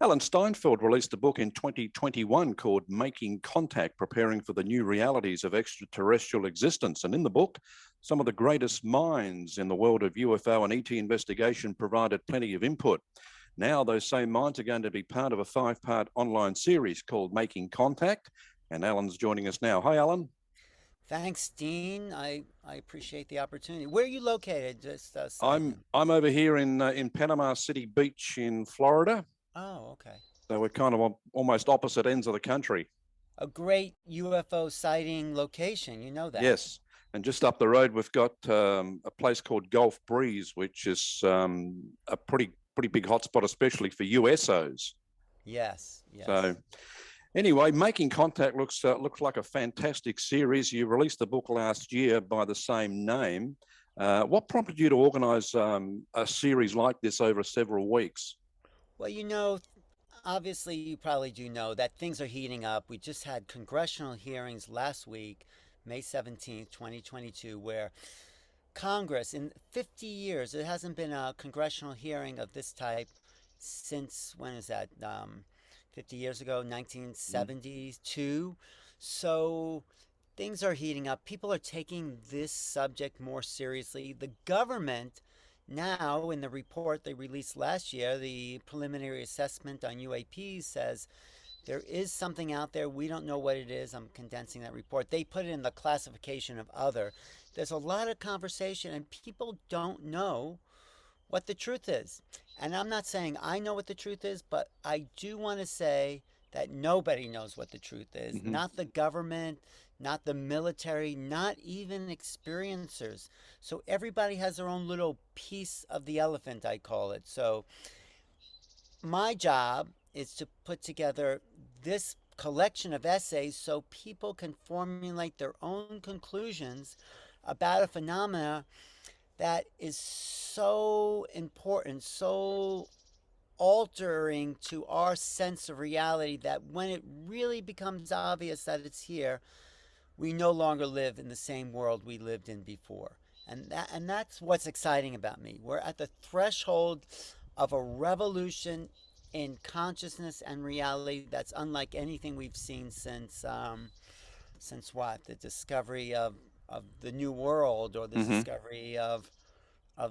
Alan Steinfeld released a book in 2021 called Making Contact, Preparing for the New Realities of Extraterrestrial Existence. And in the book, some of the greatest minds in the world of UFO and ET investigation provided plenty of input. Now, those same minds are going to be part of a 5-part online series called Making Contact. And Alan's joining us now. Hi, Alan. Thanks, Dean. I appreciate the opportunity. Where are you located? Just a side I'm note. I'm over here in Panama City Beach in Florida. Oh, okay. So we're kind of on almost opposite ends of the country. A great UFO sighting location. You know that. Yes. And just up the road, we've got a place called Gulf Breeze, which is a pretty big hotspot, especially for USOs. Yes, So yes. anyway, Making Contact looks like a fantastic series. You released a book last year by the same name. What prompted you to organise a series like this over several weeks? Well, obviously you probably do know that things are heating up. We just had congressional hearings last week, May 17th, 2022, where Congress, in 50 years, it hasn't been a congressional hearing of this type since, when is that? 50 years ago, Mm. 1972. So things are heating up. People are taking this subject more seriously. The government, now, in the report they released last year, the preliminary assessment on UAPs says there is something out there. We don't know what it is. I'm condensing that report. They put it in the classification of other. There's a lot of conversation, and people don't know what the truth is. And I'm not saying I know what the truth is, but I do want to say that nobody knows what the truth is. Hmm. Not the government, not the military, not even experiencers. So everybody has their own little piece of the elephant, I call it. So my job is to put together this collection of essays so people can formulate their own conclusions about a phenomena that is so important, so altering to our sense of reality that when it really becomes obvious that it's here, we no longer live in the same world we lived in before. And that's what's exciting about me. We're at the threshold of a revolution in consciousness and reality that's unlike anything we've seen since what, the discovery of the new world, or the Hmm. discovery of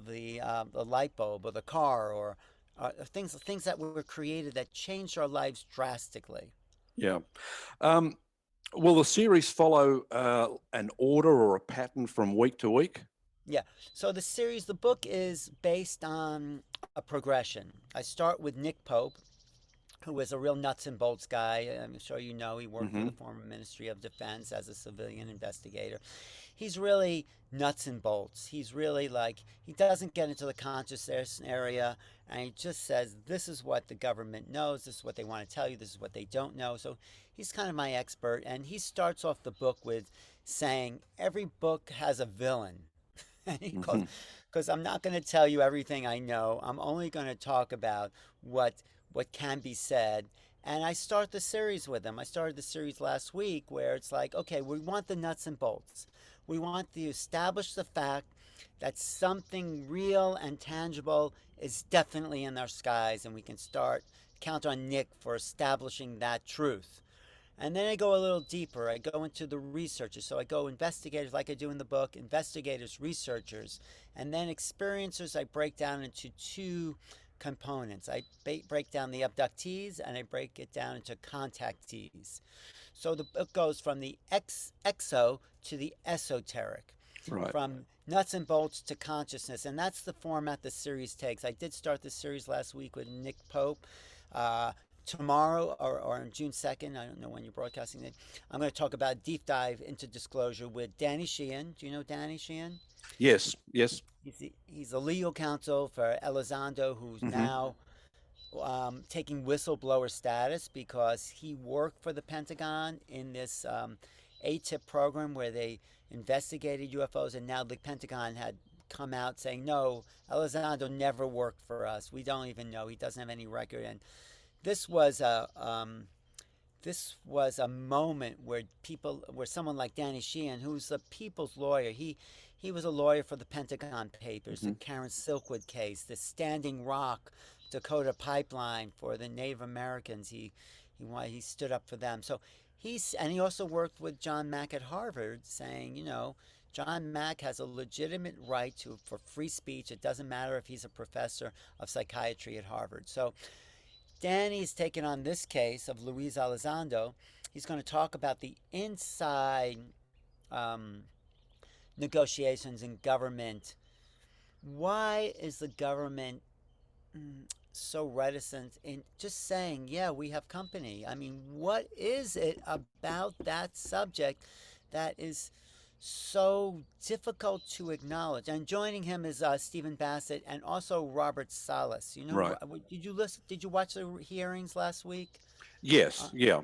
the light bulb or the car, or things that were created that changed our lives drastically. Yeah. Um, will the series follow an order or a pattern from week to week? Yeah. So the book is based on a progression. I start with Nick Pope, who is a real nuts and bolts guy. I'm sure you know he worked for Hmm. the former Ministry of Defense as a civilian investigator. He's really nuts and bolts. He's really like, he doesn't get into the consciousness area, and he just says, this is what the government knows, this is what they want to tell you, this is what they don't know. So he's kind of my expert, and he starts off the book with saying, every book has a villain. And he goes, Hmm. because I'm not going to tell you everything I know. I'm only going to talk about what what can be said. And I start the series with him. I started the series last week where it's like, okay, we want the nuts and bolts. We want to establish the fact that something real and tangible is definitely in our skies, and we can start count on Nick for establishing that truth. And then I go a little deeper. I go into the researchers. So I go investigators, like I do in the book, investigators, researchers, and then experiencers. I break down into two components. I break down the abductees, and I break it down into contactees. So the book goes from the exo to the esoteric, Right. from nuts and bolts to consciousness. And that's the format the series takes. I did start the series last week with Nick Pope. Tomorrow, or on June 2nd, I don't know when you're broadcasting it, I'm going to talk about deep dive into disclosure with Danny Sheehan. Do you know Danny Sheehan? Yes. Yes. He's a legal counsel for Elizondo, who's Hmm. now taking whistleblower status because he worked for the Pentagon in this ATIP program where they investigated UFOs, and now the Pentagon had come out saying, no, Elizondo never worked for us. We don't even know. He doesn't have any record. And this was a this was a moment where someone like Danny Sheehan, who's the people's lawyer, he was a lawyer for the Pentagon Papers, the Hmm. Karen Silkwood case, the Standing Rock Dakota pipeline for the Native Americans. He stood up for them. So he also worked with John Mack at Harvard, saying, John Mack has a legitimate right for free speech. It doesn't matter if he's a professor of psychiatry at Harvard. So Danny's taken on this case of Luis Elizondo. He's going to talk about the inside um, negotiations in government. Why is the government so reticent in just saying, yeah, we have company? I mean, what is it about that subject that is so difficult to acknowledge? And joining him is Stephen Bassett and also Robert Salas. Right. Did you listen? Did you watch the hearings last week? Yes. Uh, Yeah.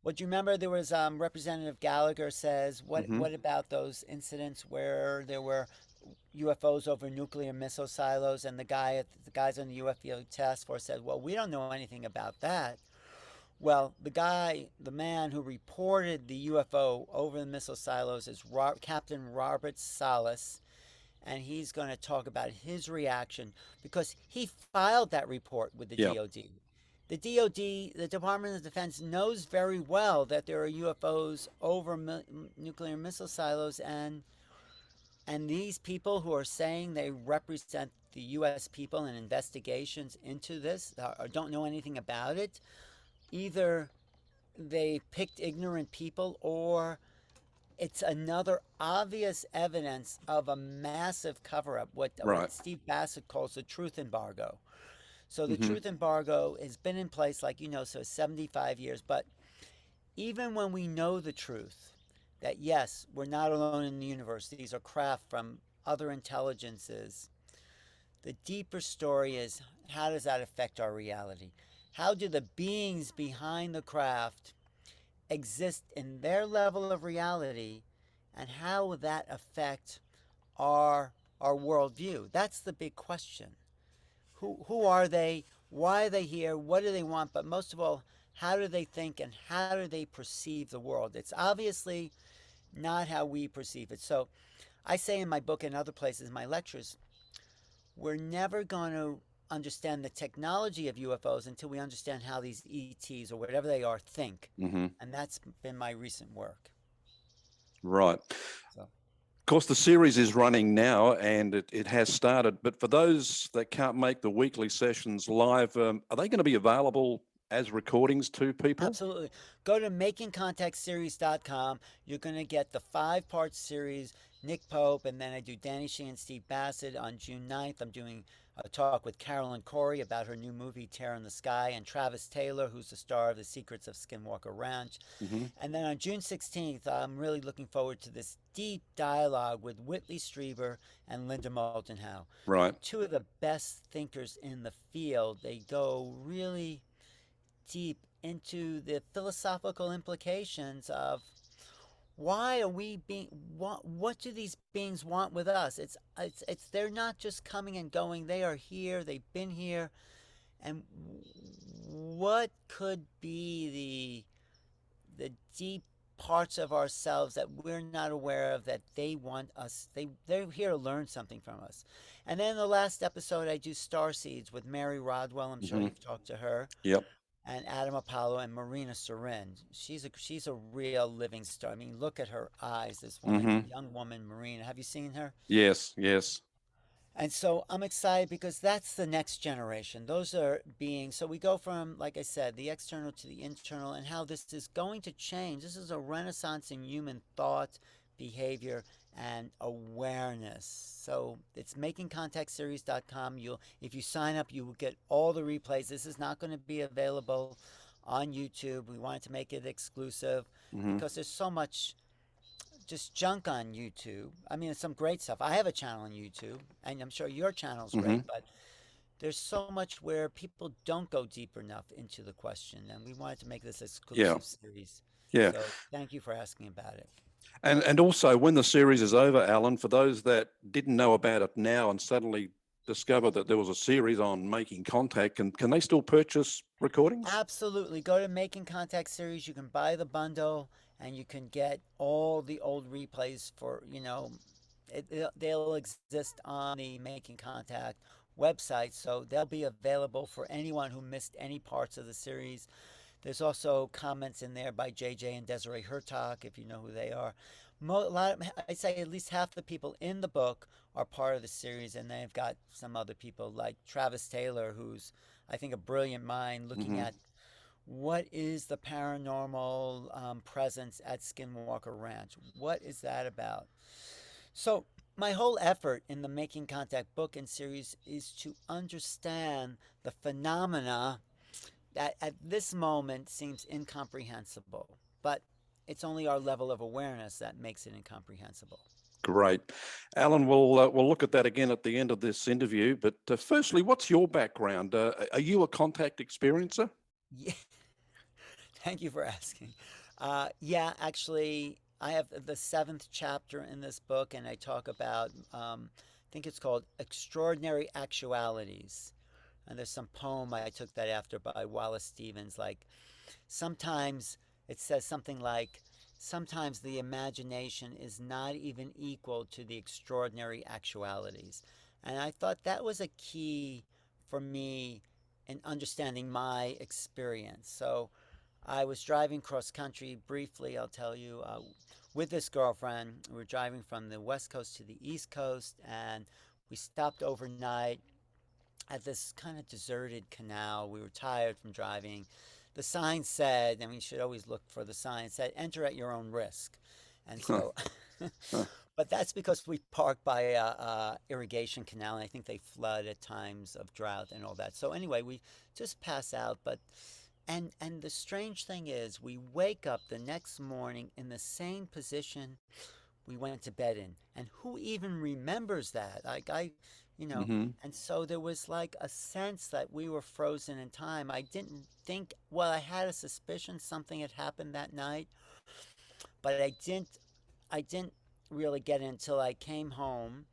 what you remember? There was Representative Gallagher says, Hmm. what about those incidents where there were UFOs over nuclear missile silos, and the guys on the UFO task force said, "Well, we don't know anything about that." Well, the man who reported the UFO over the missile silos is Captain Robert Salas, and he's going to talk about his reaction because he filed that report with the Yeah. DoD. The DoD, the Department of Defense, knows very well that there are UFOs over nuclear missile silos, and these people who are saying they represent the U.S. people in investigations into this or don't know anything about it, either they picked ignorant people or it's another obvious evidence of a massive cover up, Right. what Steve Bassett calls the truth embargo. So the Hmm. truth embargo has been in place, like so 75 years. But even when we know the truth, that yes, we're not alone in the universe, these are craft from other intelligences, the deeper story is, how does that affect our reality? How do the beings behind the craft exist in their level of reality, and how will that affect our our worldview? That's the big question. Who are they? Why are they here? What do they want? But most of all, how do they think and how do they perceive the world? It's obviously not how we perceive it. So I say in my book and other places, in my lectures, we're never going to understand the technology of UFOs until we understand how these ETs or whatever they are think. Hmm. And that's been my recent work. Right. So Of course, the series is running now and it has started. But for those that can't make the weekly sessions live, are they going to be available as recordings to people? absolutely. Go to makingcontactseries.com. You're going to get the 5-part series, Nick Pope, and then I do Danny Shee and Steve Bassett on June 9th. I'm doing a talk with Carolyn Corey about her new movie, Tear in the Sky, and Travis Taylor, who's the star of The Secrets of Skinwalker Ranch. Hmm. And then on June 16th, I'm really looking forward to this deep dialogue with Whitley Strieber and Linda Moulton Howe. Right. Two of the best thinkers in the field. They go really deep into the philosophical implications of why are we being what do these beings want with us? It's they're not just coming and going. They are here. They've been here. And what could be the deep parts of ourselves that we're not aware of that they want us they're here to learn something from us. And then the last episode I do star seeds with Mary Rodwell. I'm sure Hmm. you've talked to her, Yep. and Adam Apollo and Marina Sarin. She's a real living star. I mean, look at her eyes. This woman, Hmm. young woman, Marina. Have you seen her? Yes. Yes. And so I'm excited because that's the next generation. Those are beings. So we go from, like I said, the external to the internal, and how this is going to change. This is a renaissance in human thought, behavior, and awareness. So it's makingcontactseries.com. If you sign up, you will get all the replays. This is not going to be available on YouTube. We wanted to make it exclusive Hmm. because there's so much just junk on YouTube. I mean, it's some great stuff. I have a channel on YouTube, and I'm sure your channel's Hmm. great, but there's so much where people don't go deep enough into the question, and we wanted to make this Yeah. exclusive series. Yeah. So thank you for asking about it. And also, when the series is over, Alan, for those that didn't know about it now and suddenly discover that there was a series on making contact, can they still purchase recordings? Absolutely. Go to Making Contact Series. You can buy the bundle, and you can get all the old replays for, they'll exist on the Making Contact website, so they'll be available for anyone who missed any parts of the series. There's also comments in there by JJ and Desiree Hertog, if you know who they are. I'd say at least half the people in the book are part of the series, and they've got some other people like Travis Taylor, who's, I think, a brilliant mind looking Hmm. at what is the paranormal presence at Skinwalker Ranch. What is that about? So, my whole effort in the Making Contact book and series is to understand the phenomena that at this moment seems incomprehensible, but it's only our level of awareness that makes it incomprehensible. Great. Alan, we'll look at that again at the end of this interview. But firstly, what's your background? Are you a contact experiencer? Yeah, thank you for asking. Yeah, actually, I have the seventh chapter in this book, and I talk about, I think it's called Extraordinary Actualities. And there's some poem I took that after by Wallace Stevens, like sometimes it says something like, sometimes the imagination is not even equal to the extraordinary actualities. And I thought that was a key for me in understanding my experience. So I was driving cross country briefly, I'll tell you, with this girlfriend. We were driving from the West Coast to the East Coast, and we stopped overnight at this kind of deserted canal. We were tired from driving. The sign said, and we should always look for the sign, it said, enter at your own risk. And Huh, so, huh. but that's because we parked by a irrigation canal, and I think they flood at times of drought and all that. So anyway, we just pass out, but and the strange thing is we wake up the next morning in the same position we went to bed in. And who even remembers that? Like you know, Hmm. and so there was like a sense that we were frozen in time. I didn't think, well, I had a suspicion something had happened that night, but I didn't really get it until I came home.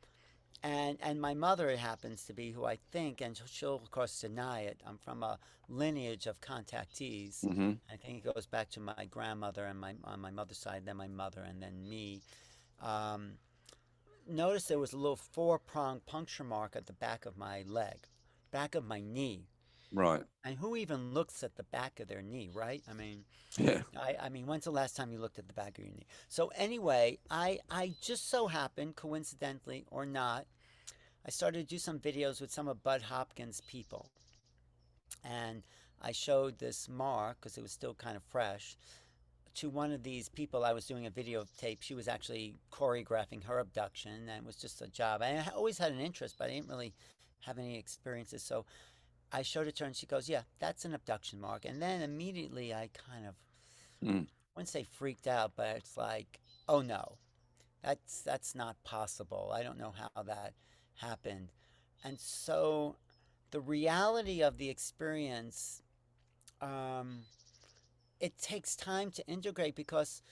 And my mother happens to be who I think, and she'll of course deny it. I'm from a lineage of contactees. Hmm. I think it goes back to my grandmother and my on my mother's side, then my mother, and then me. Um, Notice there was a little four-prong puncture mark at the back of my leg, back of my knee. Right. And who even looks at the back of their knee, right? I mean, Yeah. when's the last time you looked at the back of your knee? So anyway, I just so happened, coincidentally or not, I started to do some videos with some of Bud Hopkins' people, and I showed this mark because it was still kind of fresh to one of these people. I was doing a videotape. She was actually choreographing her abduction, and it was just a job. I always had an interest, but I didn't really have any experiences. So I showed it to her, and she goes, "Yeah, that's an abduction mark." And then immediately I kind of, Mm. I wouldn't say freaked out, but it's like, "Oh no, that's not possible. I don't know how that happened." And so the reality of the experience, um, it takes time to integrate because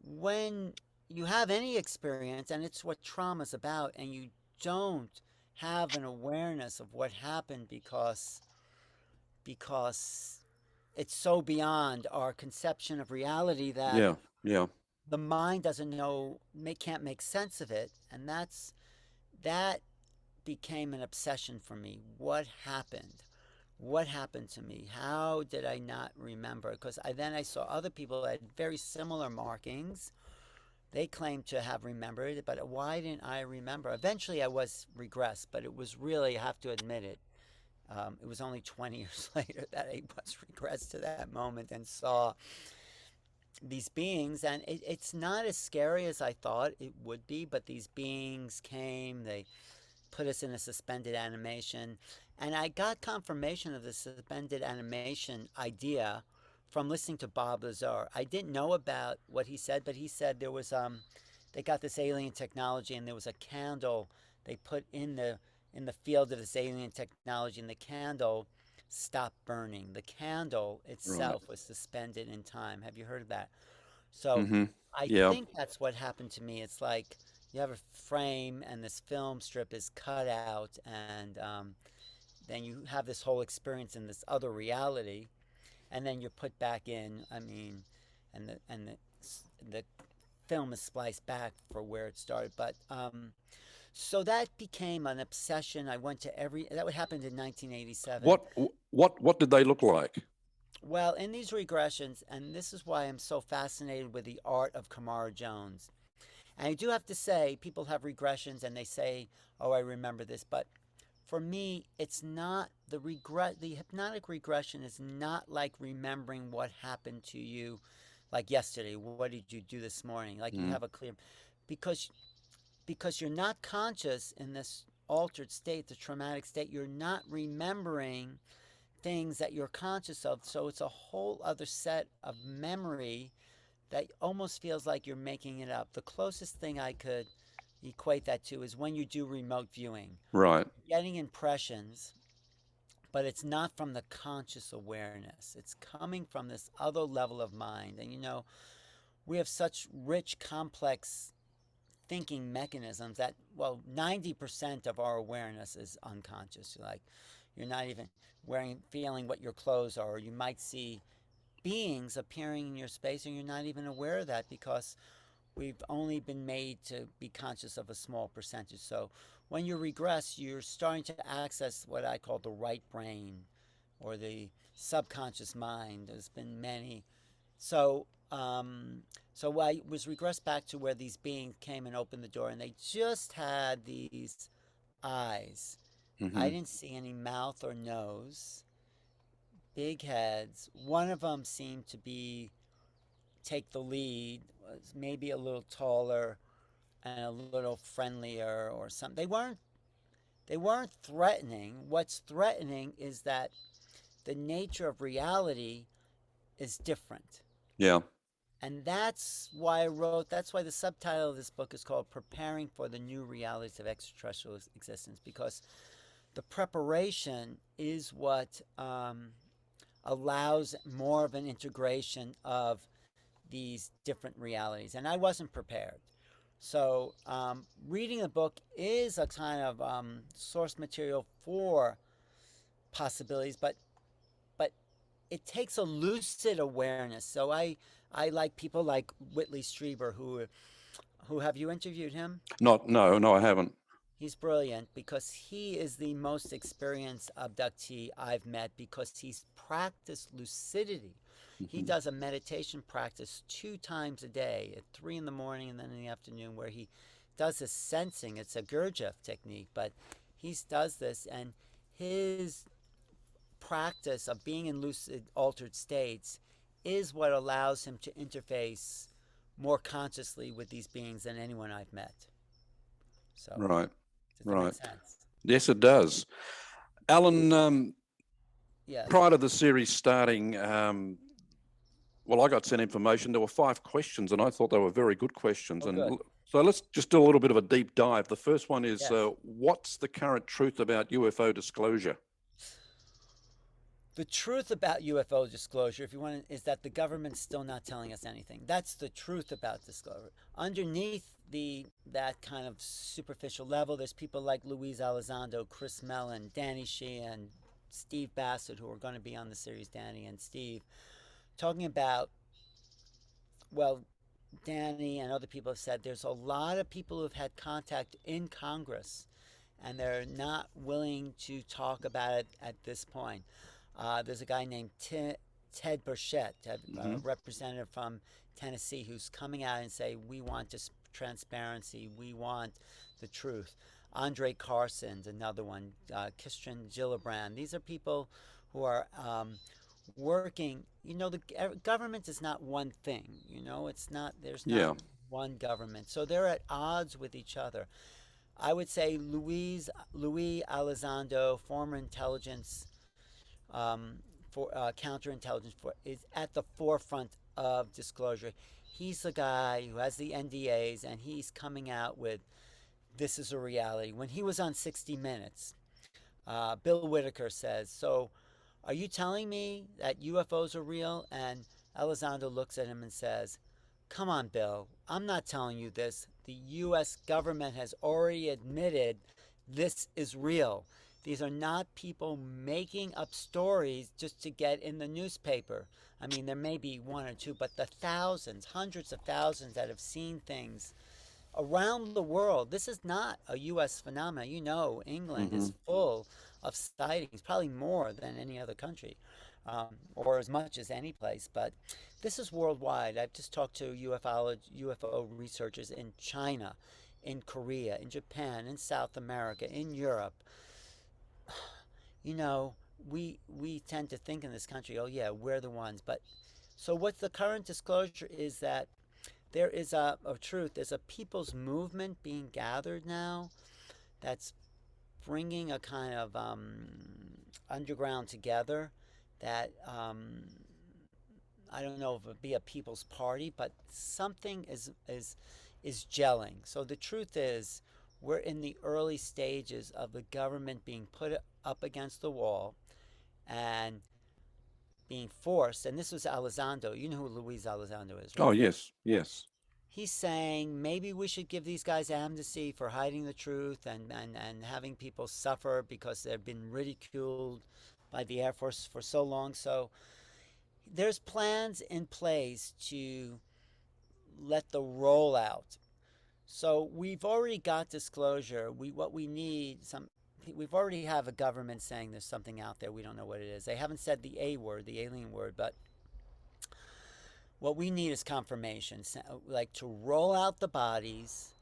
when you have any experience, and it's what trauma's about, and you don't have an awareness of what happened because it's so beyond our conception of reality that Yeah. Yeah. the mind doesn't know, can't make sense of it, and that became an obsession for me. What happened? What happened to me? How did I not remember? Because I saw other people that had very similar markings. They claimed to have remembered it, but why didn't I remember? Eventually, I was regressed, but it was really, I have to admit it. It was only 20 years later that I was regressed to that moment and saw these beings. And it's not as scary as I thought it would be, but these beings came, they put us in a suspended animation. And I got confirmation of the suspended animation idea from listening to Bob Lazar. I didn't know about what he said, but he said there was they got this alien technology, and there was a candle they put in the field of this alien technology, and the candle stopped burning. The candle Right. itself was suspended in time. Have you heard of that? So Hmm. I Yeah. think that's what happened to me. It's like you have a frame, and this film strip is cut out, and then you have this whole experience in this other reality, and then you're put back in. I mean, and the film is spliced back for where it started. But So that became an obsession. I went to every, that would happen in 1987. What did they look like? Well, in these regressions, and this is why I'm so fascinated with the art of Kamara Jones. And I do have to say, people have regressions and they say, oh, I remember this. But for me, it's not the hypnotic regression is not like remembering what happened to you like yesterday. What did you do this morning? Like you Mm, have a clear, because you're not conscious in this altered state, the traumatic state. You're not remembering things that you're conscious of. So it's a whole other set of memory that almost feels like you're making it up. The closest thing I could equate that to is when you do remote viewing, right. getting impressions, but it's not from the conscious awareness. It's coming from this other level of mind. And we have such rich, complex thinking mechanisms that, well, 90% of our awareness is unconscious. Like, you're not even feeling what your clothes are, or you might see beings appearing in your space and you're not even aware of that because we've only been made to be conscious of a small percentage. So when you regress, you're starting to access what I call the right brain or the subconscious mind. There's been many. So, so I was regressed back to where these beings came and opened the door, and they just had these eyes. I Hmm. didn't see any mouth or nose. Big heads. One of them seemed to be take the lead. Was maybe a little taller and a little friendlier or something. They weren't threatening. What's threatening is that the nature of reality is different. Yeah. And that's why the subtitle of this book is called Preparing for the New Realities of Extraterrestrial Existence, because the preparation is what allows more of an integration of these different realities. And I wasn't prepared. So, reading the book is a kind of source material for possibilities, but it takes a lucid awareness. So I like people like Whitley Strieber, who have you interviewed him? Not, no, no, I haven't. He's brilliant because he is the most experienced abductee I've met because he's practiced lucidity. He Hmm. does a meditation practice 2 times a day at 3 in the morning and then in the afternoon, where he does this sensing. It's a Gurdjieff technique, but he does this, and his practice of being in lucid altered states is what allows him to interface more consciously with these beings than anyone I've met. So, Right, does that make right. sense? Yes, it does. Alan, Yes. prior to the series starting, well, I got sent information. There were 5 questions, and I thought they were very good questions. Oh, And good. so let's just do a little bit of a deep dive. The first one is, Yes. what's the current truth about UFO disclosure? The truth about UFO disclosure, if you want, is that the government's still not telling us anything. That's the truth about disclosure. Underneath that kind of superficial level, there's people like Luis Elizondo, Chris Mellon, Danny Sheehan, Steve Bassett, who are going to be on the series, Danny and Steve, talking about, well, Danny and other people have said there's a lot of people who've had contact in Congress and they're not willing to talk about it at this point. There's a guy named Ted Burchett, a Hmm. representative from Tennessee, who's coming out and say we want transparency, we want the truth. Andre Carson's another one. Kistrin Gillibrand. These are people who are working. The government is not one thing. It's not. There's not Yeah. one government. So they're at odds with each other. I would say Louis Elizondo, former intelligence for counterintelligence is at the forefront of disclosure. He's the guy who has the NDAs, and he's coming out with this is a reality. When he was on 60 Minutes, Bill Whitaker says, "So, are you telling me that UFOs are real?" And Elizondo looks at him and says, "Come on, Bill. I'm not telling you this. The U.S. government has already admitted this is real. These are not people making up stories just to get in the newspaper. I mean, there may be one or two, but the thousands, hundreds of thousands that have seen things around the world. This is not a U.S. phenomenon. You know, England Hmm. is full of sightings, probably more than any other country, or as much as any place. But this is worldwide. I've just talked to UFO researchers in China, in Korea, in Japan, in South America, in Europe. You know, we tend to think in this country, oh yeah, we're the ones. But so what's the current disclosure is that there is a truth. There's a people's movement being gathered now that's bringing a kind of underground together that I don't know if it would be a people's party, but something is gelling. So the truth is, we're in the early stages of the government being put up against the wall and being forced. And this was Elizondo. You know who Luis Elizondo is, Oh, right? yes, yes. He's saying maybe we should give these guys amnesty for hiding the truth and having people suffer because they've been ridiculed by the Air Force for so long. So there's plans in place to let the rollout. So we've already got disclosure. What we need some we've already have a government saying there's something out there we don't know what it is. They haven't said the A word, the alien word, but what we need is confirmation, like to roll out the bodies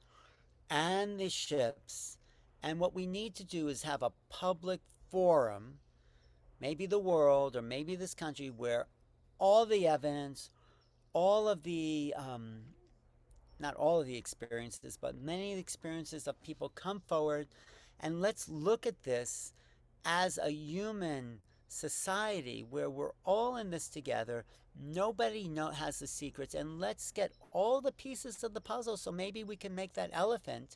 and the ships. And what we need to do is have a public forum, maybe the world or maybe this country, where all the evidence, all of the, not all of the experiences, but many of the experiences of people come forward and let's look at this as a human society where we're all in this together. Nobody has the secrets, and let's get all the pieces of the puzzle so maybe we can make that elephant,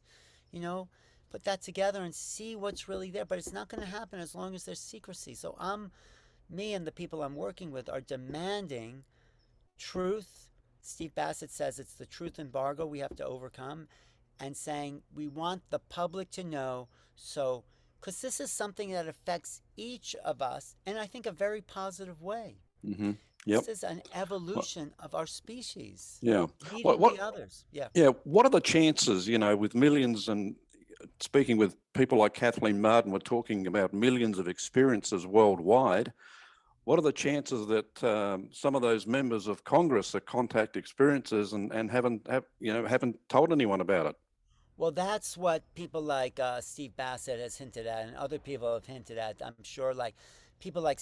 you know, put that together and see what's really there. But it's not going to happen as long as there's secrecy. So me and the people I'm working with are demanding truth. Steve Bassett says it's the truth embargo we have to overcome, and saying we want the public to know. So because this is something that affects each of us in, I think, a very positive way. Hmm. This Yep. is an What, evolution of our species, yeah. leading the others. Yeah. Yeah. What are the chances, with millions, and speaking with people like Kathleen Martin, we're talking about millions of experiences worldwide. What are the chances that some of those members of Congress are contact experiences and haven't told anyone about it? Well, that's what people like Steve Bassett has hinted at, and other people have hinted at. I'm sure, like people like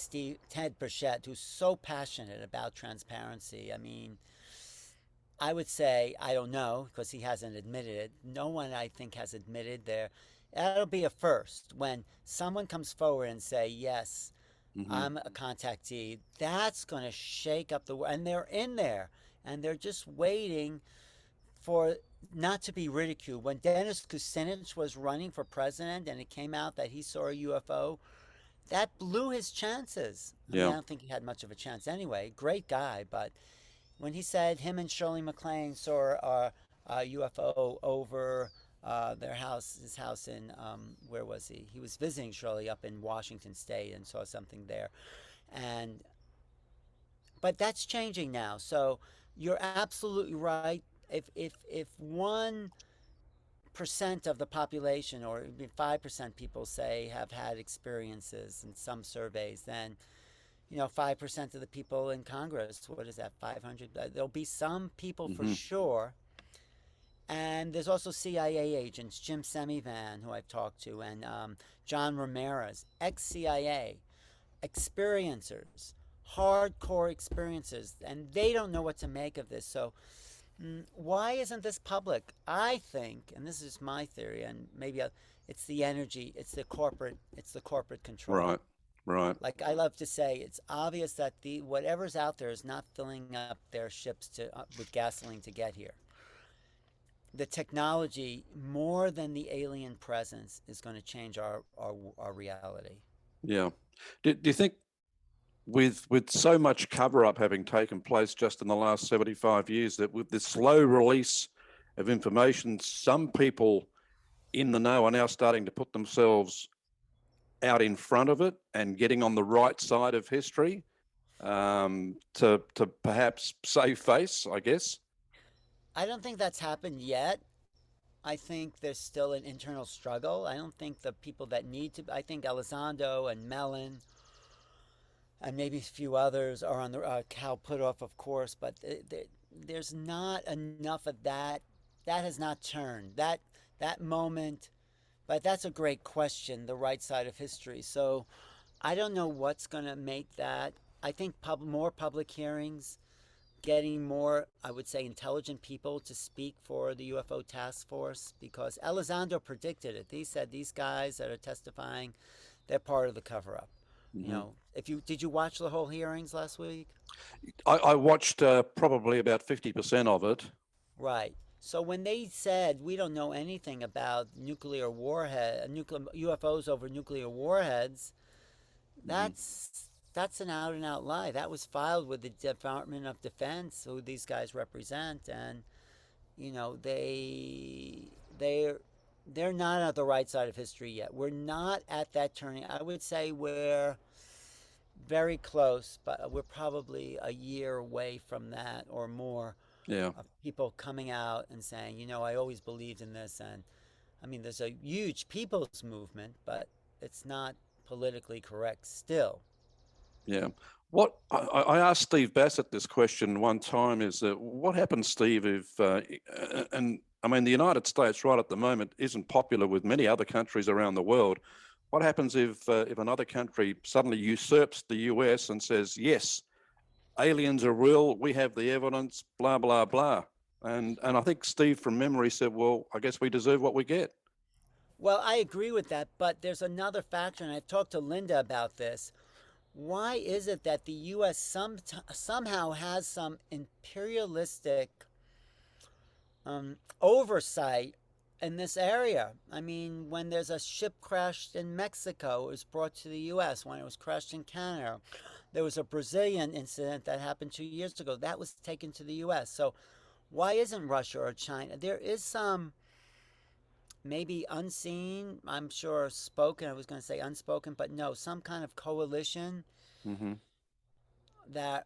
Ted Burchett, who's so passionate about transparency. I mean, I would say I don't know because he hasn't admitted it. No one, I think, has admitted there. That'll be a first when someone comes forward and say, "Yes, Hmm. I'm a contactee." That's going to shake up the world, and they're in there, and they're just waiting for not to be ridiculed. When Dennis Kucinich was running for president, and it came out that he saw a UFO, that blew his chances. I mean, I Yeah. don't think he had much of a chance anyway. Great guy, but when he said him and Shirley MacLaine saw a UFO over their house, his house in where was he? He was visiting Shirley up in Washington State and saw something there, and but that's changing now. So you're absolutely right. If 1% of the population, or even 5% people say have had experiences in some surveys, then 5% of the people in Congress, what is that, 500? There'll be some people for Hmm. sure. And there's also CIA agents, Jim Semivan, who I've talked to, and John Ramirez, ex CIA, experiencers, hardcore experiences, and they don't know what to make of this. So, why isn't this public? I think, and this is my theory, and maybe it's the energy, it's the corporate control. Right. Right. Like I love to say, it's obvious that the whatever's out there is not filling up their ships with gasoline to get here. The technology, more than the alien presence, is going to change our reality. Yeah. Do you think with so much cover up having taken place just in the last 75 years, that with the slow release of information, some people in the know are now starting to put themselves out in front of it and getting on the right side of history, to perhaps save face, I guess? I don't think that's happened yet. I think there's still an internal struggle. I don't think the people that need to, I think Elizondo and Mellon and maybe a few others are on the Cal Putoff, of course, but there's not enough of that. That has not turned. That moment, but that's a great question, the right side of history. So I don't know what's going to make that. I think more public hearings, getting more, I would say, intelligent people to speak for the UFO task force, because Elizondo predicted it. He said these guys that are testifying, they're part of the cover up. You Mm-hmm. know, if you did you watch the whole hearings last week? I watched probably about 50% of it. Right. So when they said we don't know anything about nuclear warhead, nuclear UFOs over nuclear warheads, Mm-hmm. that's an out and out lie. That was filed with the Department of Defense, who these guys represent, and you know they're not at the right side of history yet. We're not at that turning. I would say we're very close, but we're probably a year away from that or more, Yeah. of people coming out and saying, I always believed in this. And I mean, there's a huge people's movement, but it's not politically correct still. Yeah. What I asked Steve Bassett this question one time is what happens, Steve, if, and I mean, the United States right at the moment isn't popular with many other countries around the world. What happens if another country suddenly usurps the US and says, yes, aliens are real, we have the evidence, blah, blah, blah. And I think Steve from memory said, well, I guess we deserve what we get. Well, I agree with that, but there's another factor, and I've talked to Linda about this. Why is it that the U.S. Somehow has some imperialistic oversight in this area? I mean, when there's a ship crashed in Mexico, it was brought to the U.S. When it was crashed in Canada, there was a Brazilian incident that happened 2 years ago. That was taken to the U.S. So why isn't Russia or China? There is some maybe unseen, I'm sure spoken, I was going to say unspoken, but no, some kind of coalition Mm-hmm. that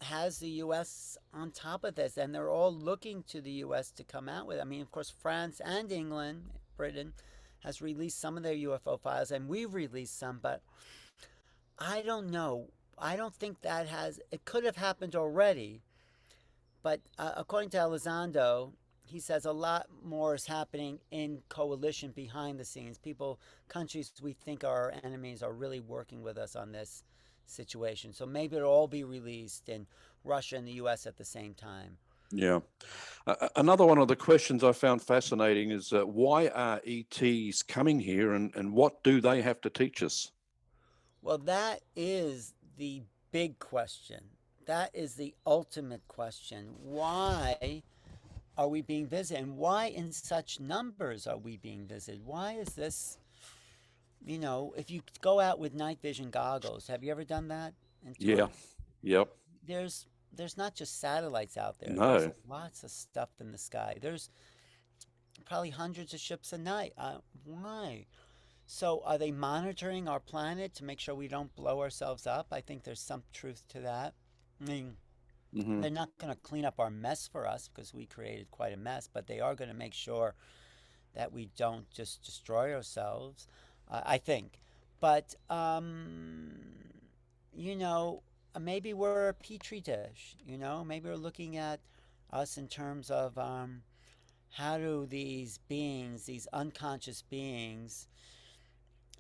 has the U.S. on top of this, and they're all looking to the U.S. to come out with it. I mean, of course, France and England, Britain, has released some of their UFO files, and we've released some, but I don't know. I don't think that has, it could have happened already, but according to Elizondo, he says a lot more is happening in coalition behind the scenes. People, countries we think are our enemies, are really working with us on this situation. So maybe it'll all be released in Russia and the U.S. at the same time. Yeah. Another one of the questions I found fascinating is why are ETs coming here and what do they have to teach us? Well, that is the big question. That is the ultimate question. Why are we being visited? And why in such numbers are we being visited? Why is this, if you go out with night vision goggles, have you ever done that? Yeah. Yep. There's there's not just satellites out there. There's No. lots of stuff in the sky. There's probably hundreds of ships a night. Why? So are they monitoring our planet to make sure we don't blow ourselves up? I think there's some truth to that. I mean, Mm-hmm. they're not going to clean up our mess for us because we created quite a mess, but they are going to make sure that we don't just destroy ourselves, I think. But, you know, maybe we're a petri dish, maybe we're looking at us in terms of how do these beings, these unconscious beings,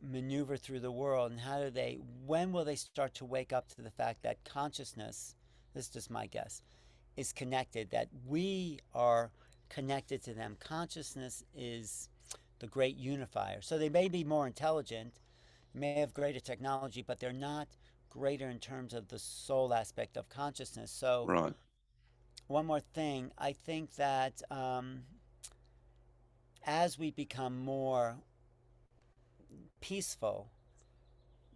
maneuver through the world, and when will they start to wake up to the fact that consciousness, this is just my guess, is connected, that we are connected to them. Consciousness is the great unifier. So they may be more intelligent, may have greater technology, but they're not greater in terms of the soul aspect of consciousness. So, Right. one more thing, I think that as we become more peaceful,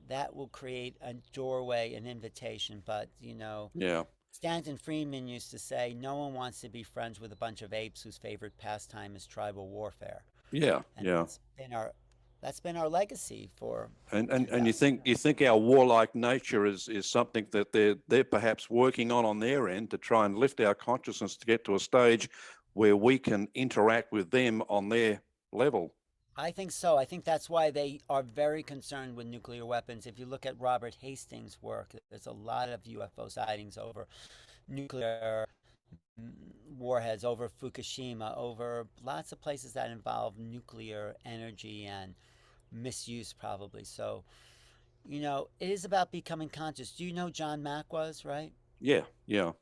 that will create a doorway, an invitation. But, Yeah. Stanton Friedman used to say, no one wants to be friends with a bunch of apes whose favorite pastime is tribal warfare. Yeah. And Yeah. that's been our legacy for And 2,000 you years. think our warlike nature is something that they're perhaps working on their end to try and lift our consciousness to get to a stage where we can interact with them on their level. I think so. I think that's why they are very concerned with nuclear weapons. If you look at Robert Hastings' work, there's a lot of UFO sightings over nuclear warheads, over Fukushima, over lots of places that involve nuclear energy and misuse, probably. So, it is about becoming conscious. Do you know John Mack was, right? Yeah, yeah.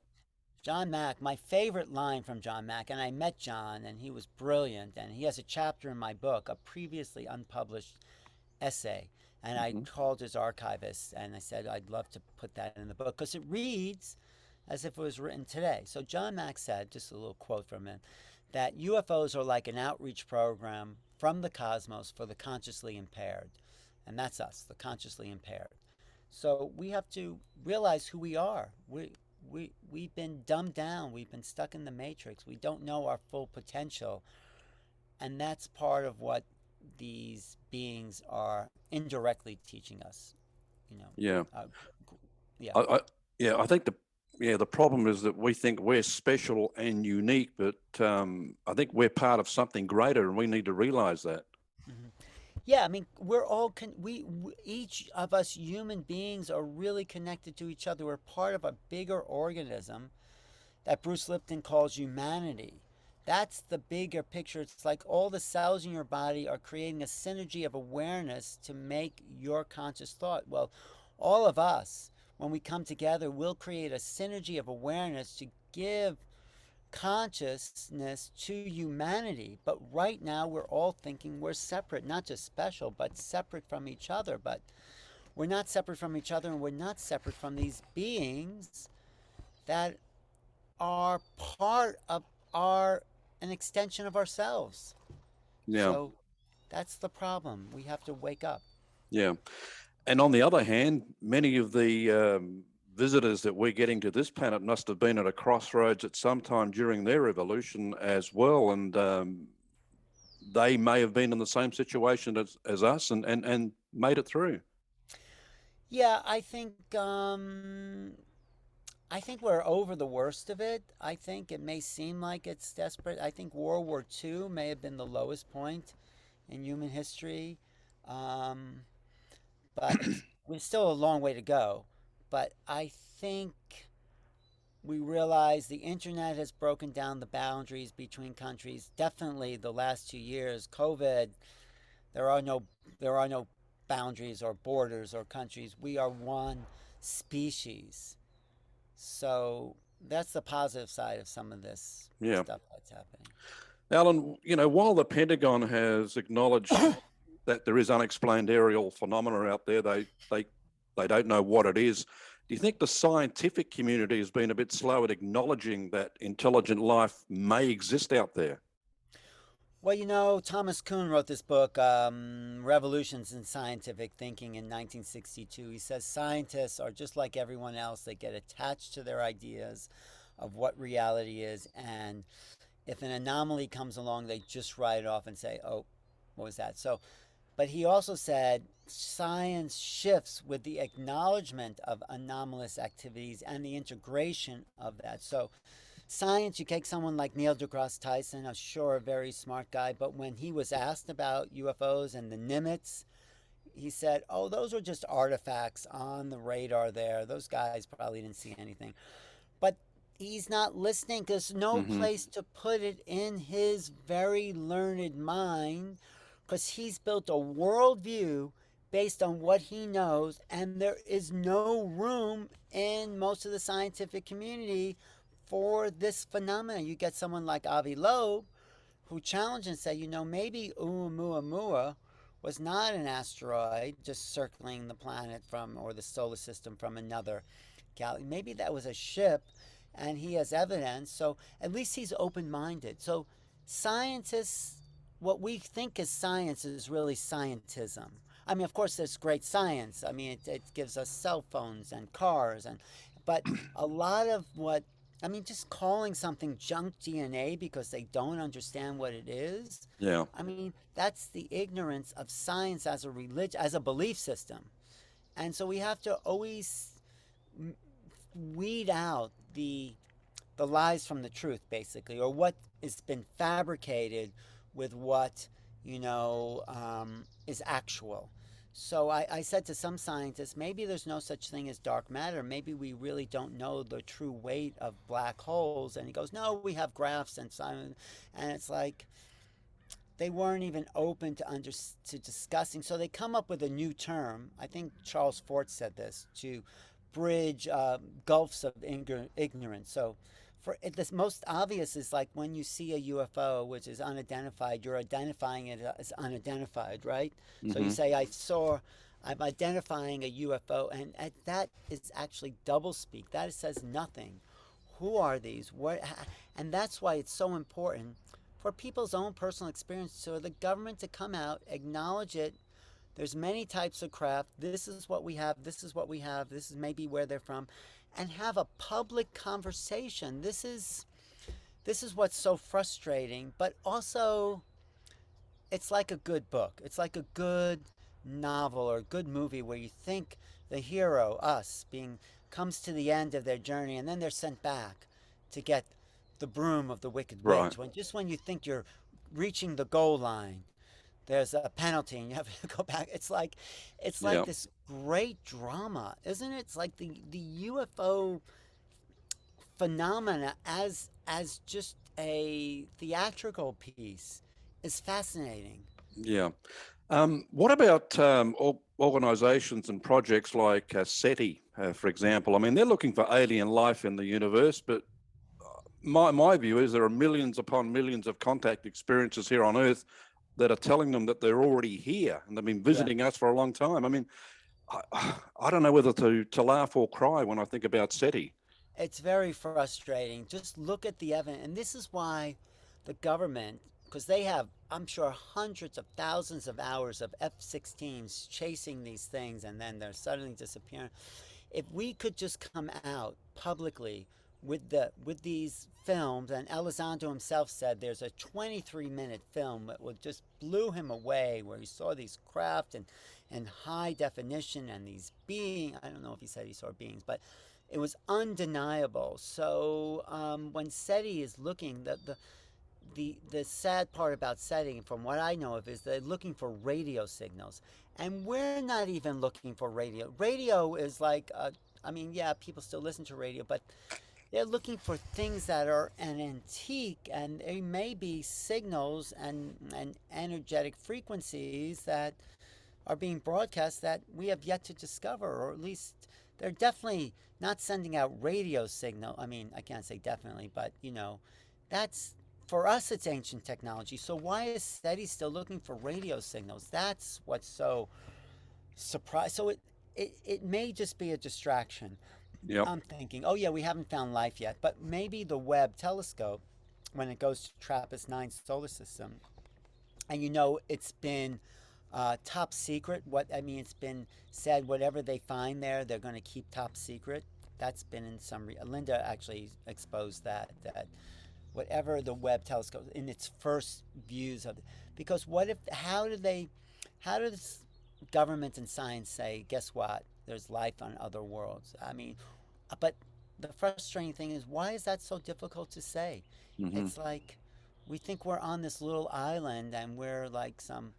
John Mack, my favorite line from John Mack, and I met John, and he was brilliant, and he has a chapter in my book, a previously unpublished essay, and I Hmm. called his archivist, and I said I'd love to put that in the book because it reads as if it was written today. So John Mack said, just a little quote from him, that UFOs are like an outreach program from the cosmos for the consciously impaired, and that's us, the consciously impaired. So we have to realize who we are. We've been dumbed down. We've been stuck in the matrix. We don't know our full potential. And that's part of what these beings are indirectly teaching us. You know, Yeah. uh, yeah. I yeah, I think the problem is that we think we're special and unique, but I think we're part of something greater, and we need to realize that. Hmm. Yeah, I mean, we're all each of us human beings are really connected to each other. We're part of a bigger organism that Bruce Lipton calls humanity. That's the bigger picture. It's like all the cells in your body are creating a synergy of awareness to make your conscious thought. Well, all of us, when we come together, will create a synergy of awareness to give consciousness to humanity. But right now, we're all thinking we're separate, not just special, but separate from each other. But we're not separate from each other, and we're not separate from these beings that are part of our an extension of ourselves. Yeah, So that's the problem. We have to wake up. yeah. And on the other hand, many of the visitors that we're getting to this planet must have been at a crossroads at some time during their evolution as well, and they may have been in the same situation as us and made it through. Yeah, I think we're over the worst of it. I think it may seem like it's desperate. I think World War II may have been the lowest point in human history. Um, but we're still a long way to go. But I think we realize the internet has broken down the boundaries between countries. Definitely the last 2 years, COVID, there are no there are no boundaries or borders or countries. We are one species. So that's the positive side of some of this Yeah. stuff that's happening. Alan, while the Pentagon has acknowledged that there is unexplained aerial phenomena out there, they don't know what it is. Do you think the scientific community has been a bit slow at acknowledging that intelligent life may exist out there? Well, Thomas Kuhn wrote this book, Revolutions in Scientific Thinking, in 1962. He says scientists are just like everyone else. They get attached to their ideas of what reality is. And if an anomaly comes along, they just write it off and say, oh, what was that? So, but he also said science shifts with the acknowledgement of anomalous activities and the integration of that. So, science, you take someone like Neil deGrasse Tyson, a sure, a very smart guy, but when he was asked about UFOs and the Nimitz, he said, oh, those were just artifacts on the radar there. Those guys probably didn't see anything. But he's not listening because no Mm-hmm. place to put it in his very learned mind because he's built a worldview based on what he knows, and there is no room in most of the scientific community for this phenomenon. You get someone like Avi Loeb who challenge and say, maybe Oumuamua was not an asteroid just circling the planet from or the solar system from another galaxy. Maybe that was a ship, and he has evidence. So at least he's open minded. So scientists, what we think is science is really scientism. I mean, of course, there's great science. I mean, it gives us cell phones and cars, but a lot of what just calling something junk DNA because they don't understand what it is. Yeah. I mean, that's the ignorance of science as a religion, as a belief system. And so we have to always weed out the lies from the truth, basically, or what it's been fabricated with what is actual. So I said to some scientists, maybe there's no such thing as dark matter. Maybe we really don't know the true weight of black holes. And he goes, no, we have graphs and Simon, and it's like they weren't even open to discussing. So they come up with a new term. I think Charles Fort said this to bridge gulfs of ignorance. So for it, the most obvious is like when you see a UFO which is unidentified, you're identifying it as unidentified, right? So you Hmm. say, I'm identifying a UFO, and that is actually doublespeak. That says nothing. Who are these? What? And that's why it's so important for people's own personal experience, so the government to come out, acknowledge it. There's many types of craft. This is what we have. This is what we have. This is maybe where they're from, and have a public conversation. This is what's so frustrating, but also it's like a good book. It's like a good novel or a good movie where you think the hero, us, being comes to the end of their journey, and then they're sent back to get the broom of the wicked Right. witch. When you think you're reaching the goal line, there's a penalty and you have to go back. It's like Yeah. this great drama, isn't it? It's like the UFO phenomena as just a theatrical piece is fascinating. Yeah. What about organizations and projects like SETI, for example? I mean, they're looking for alien life in the universe, but my view is there are millions upon millions of contact experiences here on Earth that are telling them that they're already here and they've been Yeah. visiting us for a long time. I mean, I don't know whether to laugh or cry when I think about SETI. It's very frustrating. Just look at the evidence. And this is why the government, because they have, I'm sure, hundreds of thousands of hours of F 16s chasing these things and then they're suddenly disappearing. If we could just come out publicly with these films, and Elizondo himself said there's a 23-minute film that would just blew him away, where he saw these craft and high definition and these beings. I don't know if he said he saw beings, but it was undeniable. So when SETI is looking, the sad part about SETI, from what I know of, is they're looking for radio signals, and we're not even looking for radio. Radio is like, I mean, yeah, people still listen to radio, but they're looking for things that are an antique, and they may be signals and energetic frequencies that are being broadcast that we have yet to discover, or at least they're definitely not sending out radio signal. I mean, I can't say definitely, but that's for us. It's ancient technology. So why is SETI still looking for radio signals? That's what's so surprised. So it may just be a distraction. Yep. I'm thinking, oh yeah, we haven't found life yet, but maybe the Webb telescope, when it goes to TRAPPIST 9 solar system, and it's been top secret. What I mean, it's been said whatever they find there, they're going to keep top secret. That's been in some. Linda actually exposed that whatever the Webb telescope in its first views of it, because what if? How does government and science say? Guess what? There's life on other worlds. I mean, but the frustrating thing is, why is that so difficult to say? Hmm. It's like we think we're on this little island and we're like some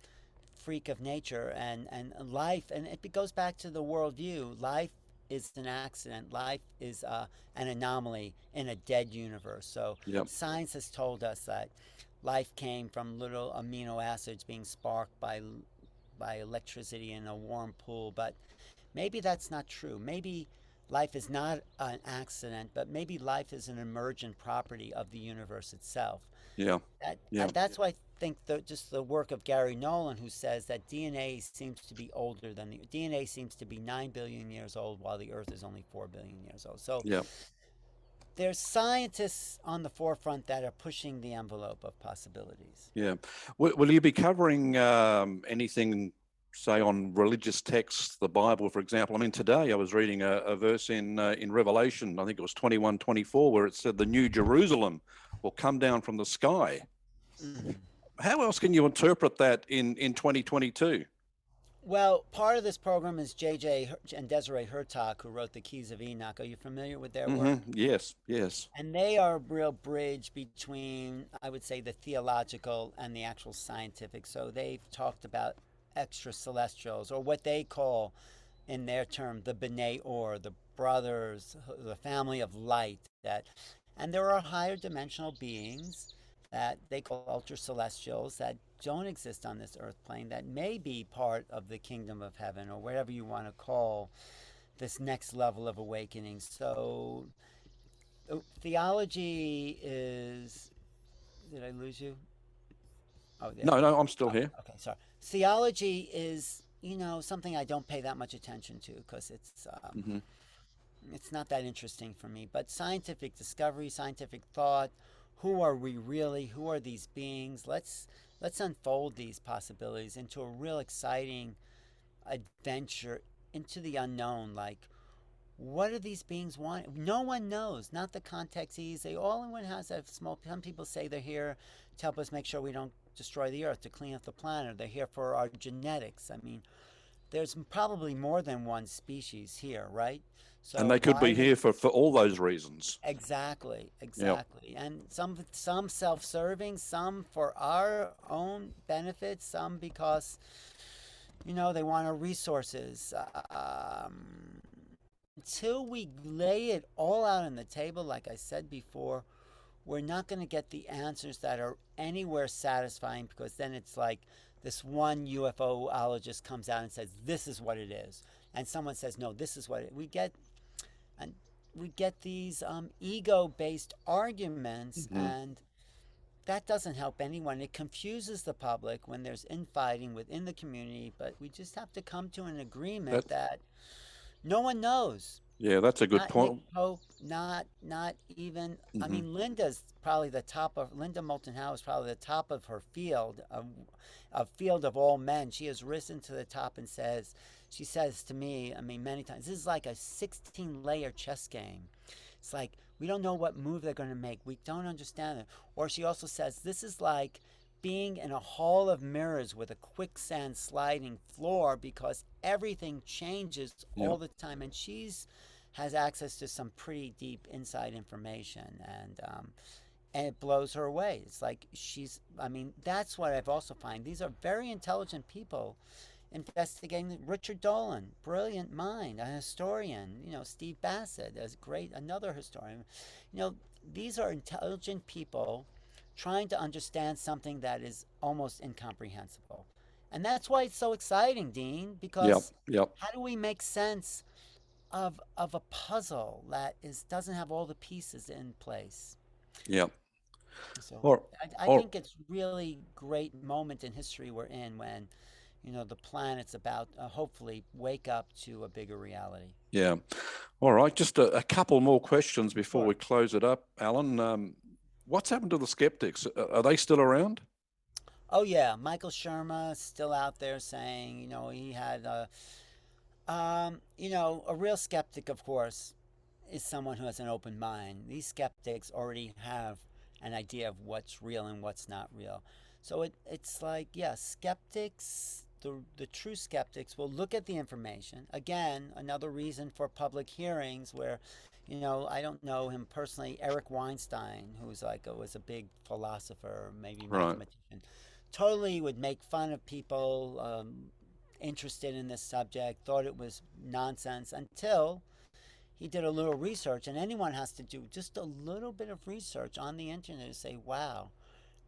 freak of nature, and life, and it goes back to the worldview. Life is an accident. Life is an anomaly in a dead universe. So Yep. science has told us that life came from little amino acids being sparked by electricity in a warm pool, but maybe that's not true. Maybe life is not an accident, but maybe life is an emergent property of the universe itself. Yeah. That, Yeah. and that's why I think just the work of Gary Nolan, who says that DNA seems to be older than the DNA seems to be 9 billion years old, while the Earth is only 4 billion years old. So Yeah. there's scientists on the forefront that are pushing the envelope of possibilities. Yeah. Will you be covering anything, say, on religious texts, the Bible, for example? I mean, today I was reading a verse in Revelation, I think it was 21:24, where it said the New Jerusalem will come down from the sky. Mm. How else can you interpret that in 2022? Well, part of this program is JJ and Desiree Hurtak, who wrote The Keys of Enoch. Are you familiar with their work? Yes, yes. And they are a real bridge between, I would say, the theological and the actual scientific. So they've talked about extraterrestrials, or what they call, in their term, the B'nai Or, the brothers, the family of light. And there are higher dimensional beings that they call ultra celestials that don't exist on this earth plane that may be part of the kingdom of heaven, or whatever you want to call this next level of awakening. So theology is. Did I lose you? Oh, there No, we go. no, I'm still here. Okay, sorry. Theology is, something I don't pay that much attention to because Hmm. it's not that interesting for me. But scientific discovery, scientific thought, who are we really? Who are these beings? Let's unfold these possibilities into a real exciting adventure into the unknown. Like, what do these beings want? No one knows. Not the contactees. They all anyone has a small. Some people say they're here to help us make sure we don't destroy the earth, to clean up the planet. They're here for our genetics. I mean, there's probably more than one species here, right? And So they could why be would here for all those reasons. exactly, Yeah. exactly, and some self-serving, some for our own benefit, some because they want our resources. Until we lay it all out on the table, like I said before, we're not going to get the answers that are anywhere satisfying, because then it's like this one UFOologist comes out and says, this is what it is. And someone says, no, this is what we get. And we get these ego based arguments, Hmm. and that doesn't help anyone. It confuses the public when there's infighting within the community, but we just have to come to an agreement That, that no one knows. yeah, that's a good Not Nick point. Pope, not even. I Hmm. mean, Linda Moulton Howe is probably the top of her field, a field of all men. She has risen to the top and she says to me, I mean, many times, this is like a 16-layer chess game. It's like we don't know what move they're going to make. We don't understand it. Or she also says this is like being in a hall of mirrors with a quicksand sliding floor, because everything changes Yeah. all the time, and she's has access to some pretty deep inside information, and it blows her away. It's like I mean, that's what I've also find. These are very intelligent people investigating. Richard Dolan, brilliant mind, a historian. Steve Bassett, is great, another historian. You know, these are intelligent people trying to understand something that is almost incomprehensible. And that's why it's so exciting, Dean, Yep. because Yep. how do we make sense of a puzzle that doesn't have all the pieces in place? Yep. So Or, I or, think it's really great moment in history we're in when the planet's about hopefully wake up to a bigger reality. yeah. All right. Just a couple more questions before Sure. we close it up, Alan. What's happened to the skeptics? Are they still around? Oh yeah, Michael Sherma still out there saying, he had a real skeptic, of course, is someone who has an open mind. These skeptics already have an idea of what's real and what's not real. So it's like, yeah, skeptics, the true skeptics will look at the information. Again, another reason for public hearings where, I don't know him personally, Eric Weinstein, who's like was a big philosopher, maybe Right. mathematician, totally would make fun of people interested in this subject, thought it was nonsense until he did a little research. And anyone has to do just a little bit of research on the internet to say, wow,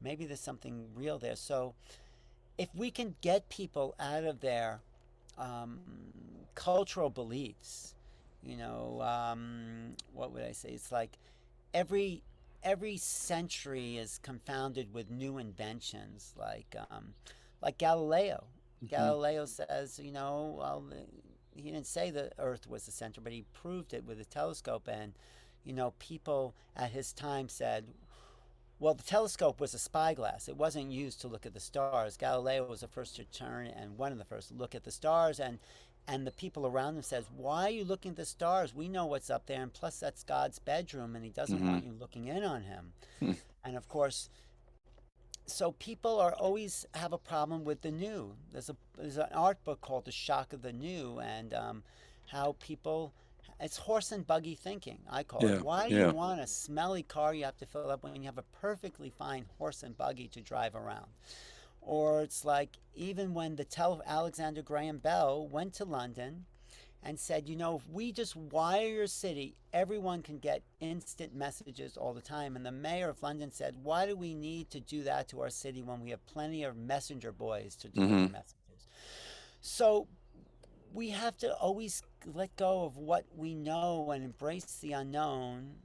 maybe there's something real there. So if we can get people out of their um, cultural beliefs, what would I say? It's like every every century is confounded with new inventions, like Galileo. Hmm. Galileo says, well, he didn't say the Earth was the center, but he proved it with a telescope. And people at his time said, well, the telescope was a spyglass. It wasn't used to look at the stars. Galileo was the first to turn and one of the first to look at the stars, and the people around him says, why are you looking at the stars? We know what's up there, and plus that's God's bedroom, and he doesn't Hmm. want you looking in on him. Hmm. And of course, So people are always have a problem with the new. There's an art book called The Shock of the New, and how people, it's horse and buggy thinking, I call it. Yeah, Why do you yeah. want a smelly car you have to fill up when you have a perfectly fine horse and buggy to drive around? Or it's like even when Alexander Graham Bell went to London and said, you know, if we just wire your city, everyone can get instant messages all the time. And the mayor of London said, why do we need to do that to our city when we have plenty of messenger boys to deliver Hmm. messages? So we have to always let go of what we know and embrace the unknown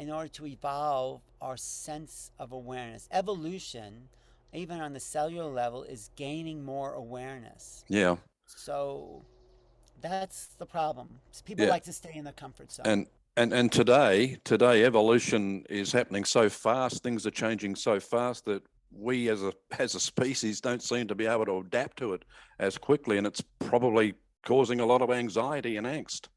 in order to evolve our sense of awareness. Evolution, even on the cellular level, is gaining more awareness. Yeah, So that's the problem. People yeah. like to stay in their comfort zone. And and today evolution is happening so fast, things are changing so fast that we as a species don't seem to be able to adapt to it as quickly, and it's probably causing a lot of anxiety and angst.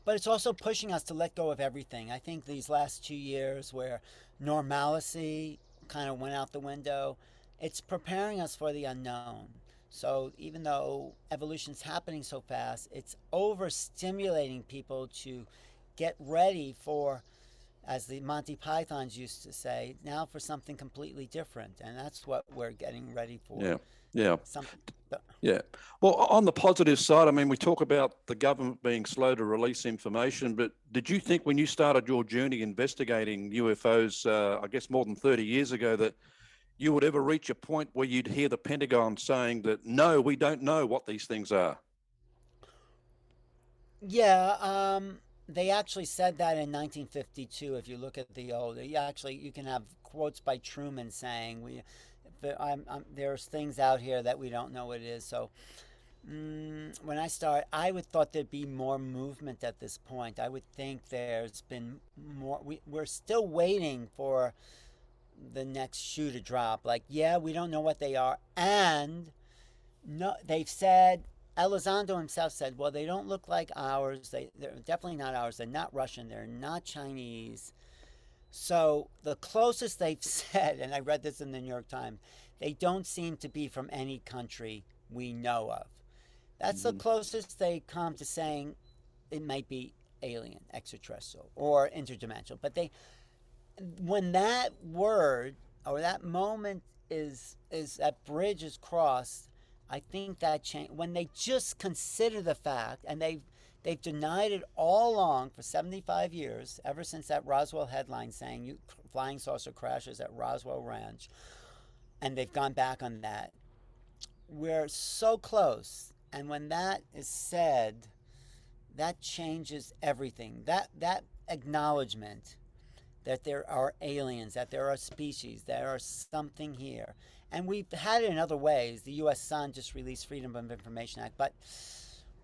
But it's also pushing us to let go of everything. I think these last 2 years where normalcy kind of went out the window, it's preparing us for the unknown. So even though evolution's happening so fast, it's overstimulating people to get ready for, as the Monty Pythons used to say, now for something completely different. And that's what we're getting ready for. Yeah, yeah. Something. Yeah. Well, on the positive side, I mean, we talk about the government being slow to release information, but did you think when you started your journey investigating UFOs, I guess more than 30 years ago, that you would ever reach a point where you'd hear the Pentagon saying that, no, we don't know what these things are? Yeah, they actually said that in 1952. If you look at the old, you can have quotes by Truman saying, there's things out here that we don't know what it is." So when I start, I would thought there'd be more movement at this point. I would think there's been more. We're still waiting for the next shoe to drop. Like, yeah, we don't know what they are, and no, they've said, Elizondo himself said, well, they don't look like ours. They're definitely not ours. They're not Russian. They're not Chinese. So the closest they've said, and I read this in the New York Times, they don't seem to be from any country we know of. That's the Mm-hmm. closest they come to saying it might be alien, extraterrestrial, or interdimensional. But when that word or that moment is that bridge is crossed, I think that change when they just consider the fact, and they've denied it all along for 75 years, ever since that Roswell headline saying flying saucer crashes at Roswell Ranch, and they've gone back on that. We're so close, and when that is said, that changes everything. That acknowledgement that there are aliens, that there are species, there are something here. And we've had it in other ways. The U.S. Sun just released Freedom of Information Act, but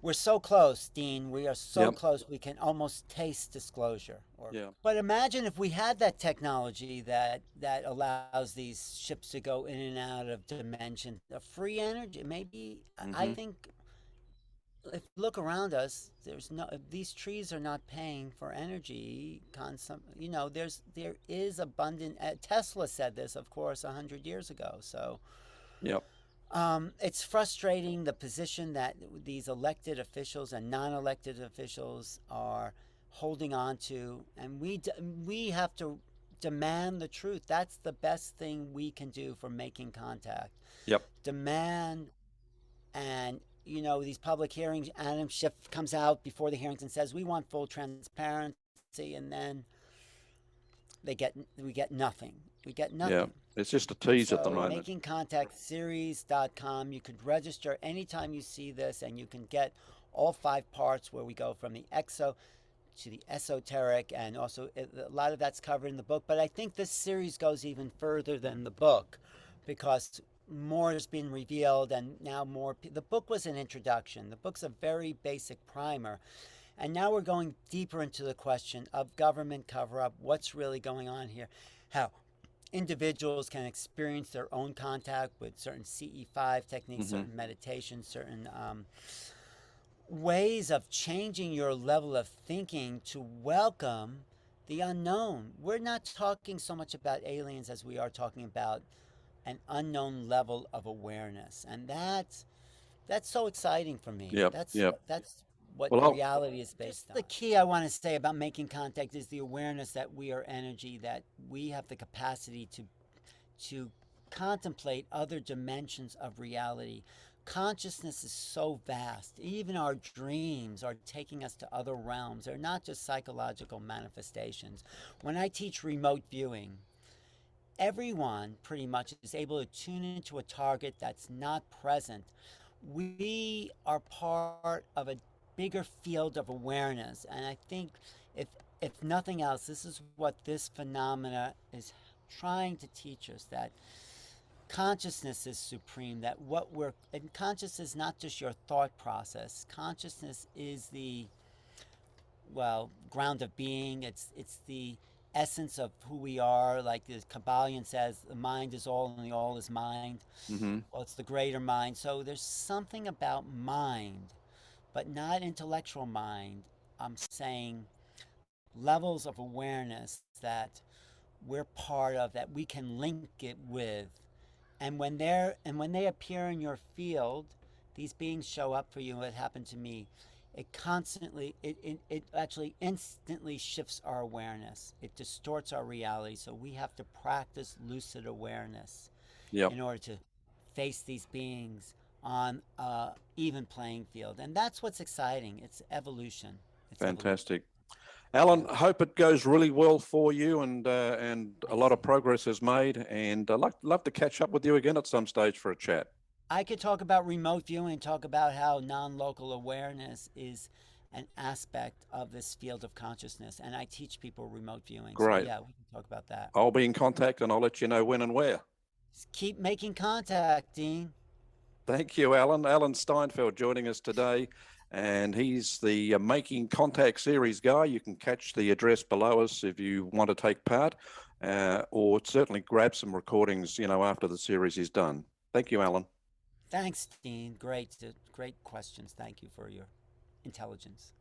we're so close, Dean. We are so Yep. close. We can almost taste disclosure. Yeah. But imagine if we had that technology that allows these ships to go in and out of dimension, a free energy. Maybe I Mm-hmm. think if you look around us, there's no, these trees are not paying for energy you know, there is abundant, Tesla said this, of course, 100 years ago. So Yep. it's frustrating the position that these elected officials and non-elected officials are holding on to, and we have to demand the truth. That's the best thing we can do for making contact. Yep. Demand. And you know, these public hearings, Adam Schiff comes out before the hearings and says we want full transparency, and then we get nothing. We get Yeah. nothing. It's just a tease at the So moment. makingcontactseries.com, you could register anytime you see this, and you can get all 5 parts where we go from the exo to the esoteric, and also a lot of that's covered in the book. But I think this series goes even further than the book, because more has been revealed, and now more. The book was an introduction. The book's a very basic primer, and now we're going deeper into the question of government cover up, what's really going on here, how individuals can experience their own contact with certain CE5 techniques, Mm-hmm. certain meditation, certain ways of changing your level of thinking to welcome the unknown. We're not talking so much about aliens as we are talking about an unknown level of awareness. And that's so exciting for me. Yep. That's Yep. that's what Well, reality is based on. The key I want to say about making contact is the awareness that we are energy, that we have the capacity to contemplate other dimensions of reality. Consciousness is so vast. Even our dreams are taking us to other realms. They're not just psychological manifestations. When I teach remote viewing, everyone pretty much is able to tune into a target that's not present. We are part of a bigger field of awareness, and I think if if nothing else, this is what this phenomena is trying to teach us, that consciousness is supreme, that what we're and consciousness is not just your thought process. Consciousness is the, well, ground of being. It's the essence of who we are. Like the Kabbalion says, the mind is all and the all is mind. mm-hmm. Well, it's the greater mind. So there's something about mind, but not intellectual mind. I'm saying levels of awareness that we're part of, that we can link it with. And when they appear in your field, these beings show up for you. It happened to me. It actually instantly shifts our awareness. It distorts our reality. So we have to practice lucid awareness Yep. in order to face these beings on an even playing field. And that's what's exciting. It's evolution. It's evolution. Fantastic. Alan, Yeah. hope it goes really well for you, and a Thanks. lot of progress is made. And I'd love to catch up with you again at some stage for a chat. I could talk about remote viewing, talk about how non-local awareness is an aspect of this field of consciousness, and I teach people remote viewing. So Great. yeah, we can talk about that. I'll be in contact and I'll let you know when and where. Just keep making contact, Dean. Thank you, Alan. Alan Steinfeld joining us today, and he's the Making Contact series guy. You can catch the address below us if you want to take part, or certainly grab some recordings, after the series is done. Thank you, Alan. Thanks, Dean. Great questions. Thank you for your intelligence.